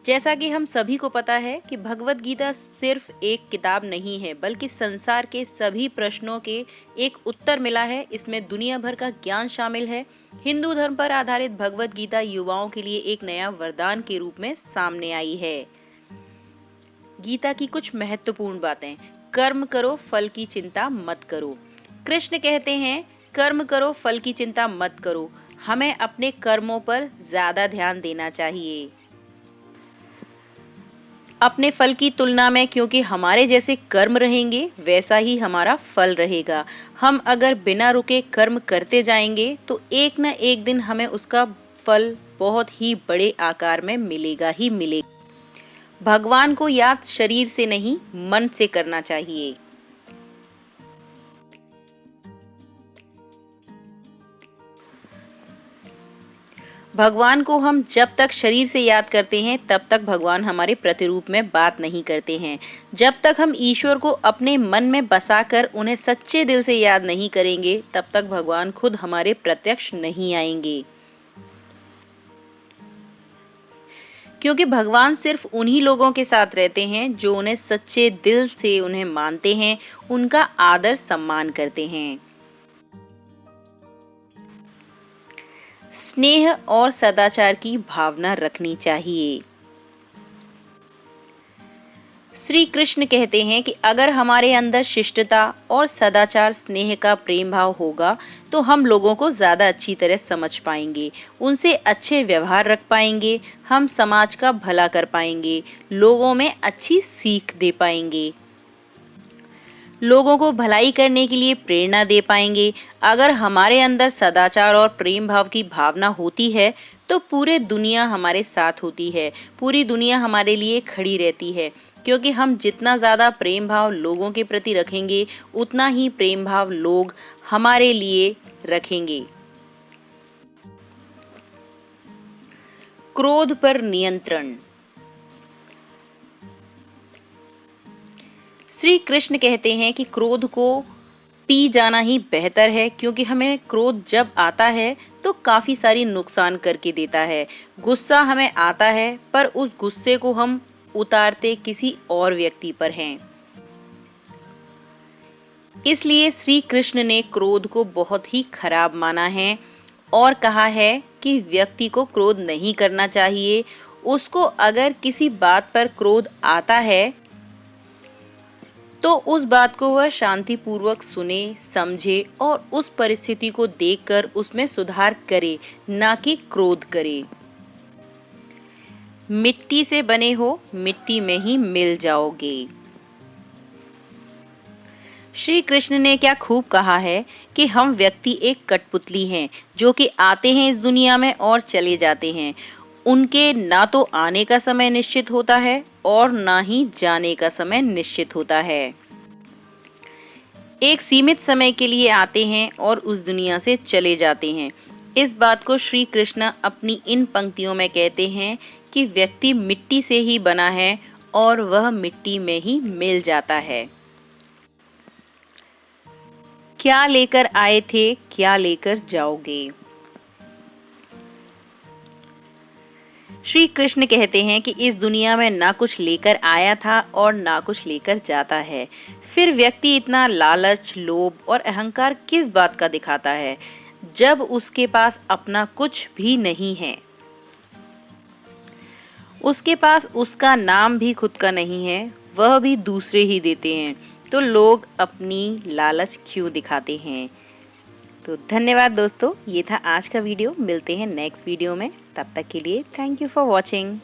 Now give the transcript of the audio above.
जैसा कि हम सभी को पता है कि भगवत गीता सिर्फ एक किताब नहीं है, बल्कि संसार के सभी प्रश्नों के एक उत्तर मिला है। इसमें दुनिया भर का ज्ञान शामिल है। हिंदू धर्म पर आधारित भगवत गीता युवाओं के लिए एक नया वरदान के रूप में सामने आई है। गीता की कुछ महत्वपूर्ण बातें। कर्म करो, फल की चिंता मत करो। कृष्ण कहते हैं, कर्म करो, फल की चिंता मत करो। हमें अपने कर्मों पर ज्यादा ध्यान देना चाहिए अपने फल की तुलना में, क्योंकि हमारे जैसे कर्म रहेंगे वैसा ही हमारा फल रहेगा। हम अगर बिना रुके कर्म करते जाएंगे तो एक न एक दिन हमें उसका फल बहुत ही बड़े आकार में मिलेगा ही मिलेगा। भगवान को याद शरीर से नहीं, मन से करना चाहिए। भगवान को हम जब तक शरीर से याद करते हैं तब तक भगवान हमारे प्रतिरूप में बात नहीं करते हैं। जब तक हम ईश्वर को अपने मन में बसाकर उन्हें सच्चे दिल से याद नहीं करेंगे तब तक भगवान खुद हमारे प्रत्यक्ष नहीं आएंगे। क्योंकि भगवान सिर्फ उन्हीं लोगों के साथ रहते हैं जो उन्हें सच्चे दिल से उन्हें मानते हैं, उनका आदर सम्मान करते हैं। स्नेह और सदाचार की भावना रखनी चाहिए। श्री कृष्ण कहते हैं कि अगर हमारे अंदर शिष्टता और सदाचार, स्नेह का प्रेम भाव होगा तो हम लोगों को ज़्यादा अच्छी तरह समझ पाएंगे, उनसे अच्छे व्यवहार रख पाएंगे, हम समाज का भला कर पाएंगे, लोगों में अच्छी सीख दे पाएंगे, लोगों को भलाई करने के लिए प्रेरणा दे पाएंगे। अगर हमारे अंदर सदाचार और प्रेम भाव की भावना होती है तो पूरी दुनिया हमारे साथ होती है, पूरी दुनिया हमारे लिए खड़ी रहती है। क्योंकि हम जितना ज़्यादा प्रेम भाव लोगों के प्रति रखेंगे उतना ही प्रेम भाव लोग हमारे लिए रखेंगे। क्रोध पर नियंत्रण। श्री कृष्ण कहते हैं कि क्रोध को पी जाना ही बेहतर है, क्योंकि हमें क्रोध जब आता है तो काफ़ी सारी नुकसान करके देता है। गुस्सा हमें आता है पर उस गुस्से को हम उतारते किसी और व्यक्ति पर हैं। इसलिए श्री कृष्ण ने क्रोध को बहुत ही खराब माना है और कहा है कि व्यक्ति को क्रोध नहीं करना चाहिए। उसको अगर किसी बात पर क्रोध आता है तो उस बात को वह शांतिपूर्वक सुने, समझे और उस परिस्थिति को देखकर उसमें सुधार करे, ना कि क्रोध करे। मिट्टी से बने हो, मिट्टी में ही मिल जाओगे। श्री कृष्ण ने क्या खूब कहा है कि हम व्यक्ति एक कठपुतली हैं जो कि आते हैं इस दुनिया में और चले जाते हैं। उनके ना तो आने का समय निश्चित होता है और ना ही जाने का समय निश्चित होता है। एक सीमित समय के लिए आते हैं और उस दुनिया से चले जाते हैं। इस बात को श्री कृष्ण अपनी इन पंक्तियों में कहते हैं कि व्यक्ति मिट्टी से ही बना है और वह मिट्टी में ही मिल जाता है। क्या लेकर आए थे, क्या लेकर जाओगे। श्री कृष्ण कहते हैं कि इस दुनिया में ना कुछ लेकर आया था और ना कुछ लेकर जाता है। फिर व्यक्ति इतना लालच, लोभ और अहंकार किस बात का दिखाता है जब उसके पास अपना कुछ भी नहीं है। उसके पास उसका नाम भी खुद का नहीं है, वह भी दूसरे ही देते हैं। तो लोग अपनी लालच क्यों दिखाते हैं। तो धन्यवाद दोस्तों, ये था आज का वीडियो। मिलते हैं नेक्स्ट वीडियो में। तब तक के लिए थैंक यू फॉर वॉचिंग।